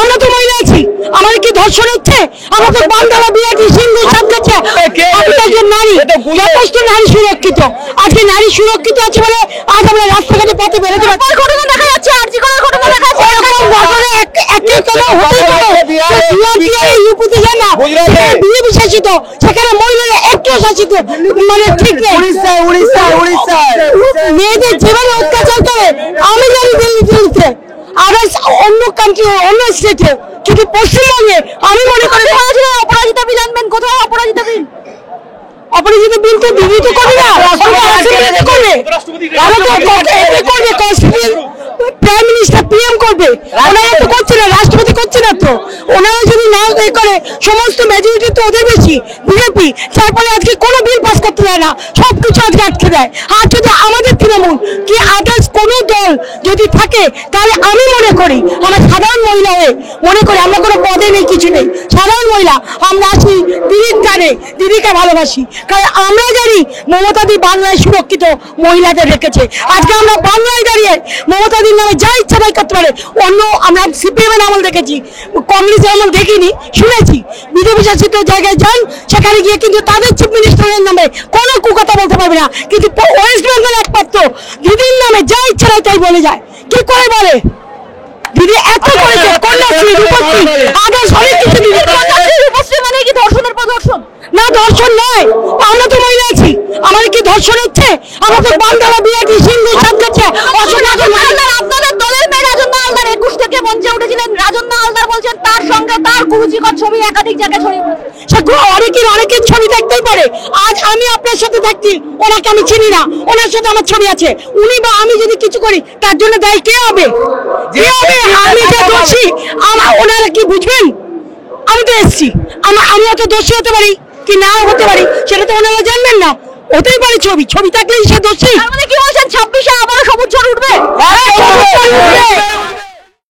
আমরা তো মহিলা আছি, আমাদের কি ধর্ষণ হচ্ছে? আমাদের বান্দারা বিরাটি সিন্ধু সামলাচ্ছে, নারী যথেষ্ট নারী সুরক্ষিত। আজকে নারী সুরক্ষিত আছে বলে আজ আমরা রাস্তাঘাটে পথে বেরোতে পারছি। ঘটনা দেখা যাচ্ছে, আরজি করার ঘটনা দেখা যাচ্ছে, বিজেপি শাসিত, সেখানে মহিলারা একটু শাসিত মানে ঠিক নেই। মেয়েদের যেভাবে অত্যাচার করে আমি জানি দিল্লিতে, আদার্স অন্য কান্ট্রি অন্য স্টেটে, কিন্তু পশ্চিমবঙ্গে আমি মনে করি অপরাজিতা বিল আনবেন। কোথাও অপরাজিতা বিল? অপরাজিতা বিল তো দিদি তো করবে না, করবে প্রাইম মিনিস্টার পিএম করবে, ওনারা তো করছে না, রাষ্ট্রপতি করছে না। তো ওনারা যদি না করে, সমস্ত মেজরিটি তো ওদের বেশি বিজেপি, তারপরে আজকে কোনো বিল পাস করতে দেয় না, সবকিছু আজকে আটকে দেয়। আর যদি আমাদের তৃণমূল কি আদার্স কোনো দল যদি থাকে, তাহলে আমি মনে করি আমরা সাধারণ মহিলা হয়ে মনে করি আমরা কোনো পদে নেই, কিছু নেই, সাধারণ মহিলা আমরা আছি দিদির টানে, দিদিকে ভালোবাসি। কারণ আমরা জানি মমতাদি বাংলায় সুরক্ষিত মহিলাদের রেখেছে। আজকে আমরা বাংলায় দাঁড়িয়ে মমতাদির নামে যা ইচ্ছা তাই করতে পারে। অন্য আমরা সিপিএমের আমল দেখেছি, কংগ্রেসের আমল দেখিনি, শুনেছি। বিজেপি শাসিত জায়গায় যান, সেখানে গিয়ে কিন্তু তাদের চিফ মিনিস্টারের নামে কোনো কুকথা বলতে পারবে না, কিন্তু ওয়েস্ট বেঙ্গল একমাত্র দিদির নামে যা ইচ্ছা তাই বলে যায়। কি করে বলে? দিদি এত করেছে, কন্যাশ্রী, রূপশ্রী, আদার্স অনেক কিছু। দিদি রূপশ্রী মানে কি ধর্ষণের পর ধর্ষণ? না, ধর্ষণ নয়। আমরা তো মহিলা আছি, আমাদের কি ধর্ষণ হচ্ছে? আমাদের বান্দারা বিরাটি সিন্ধু সামলাচ্ছে। আপনাদের দলের মেয়ে রাজন্না হালদার 21 থেকে মঞ্চে উঠেছিলেন। রাজন্না হালদার বলছেন তার সঙ্গে তার কুরুচিকর ছবি একাধিক জায়গায় ছড়িয়ে পড়েছে। সে অনেকের ছবি দেখতেই পারে। আজ আমি আপনার সাথে থাকছি, ওনাকে আমি চিনি না, ওনার সাথে আমার ছবি আছে। উনি বা আমি যদি কিছু করি, তার জন্য দায়ী কে হবে? আমি যে দোষী, ওনারা কি বুঝবেন? আমি তো এসছি, আমি অত দোষী হতে পারি কি না হতে পারি, সেটা তো ওনারা জানবেন না। হতেই পারে ছবি থাকলেই সে দোষী।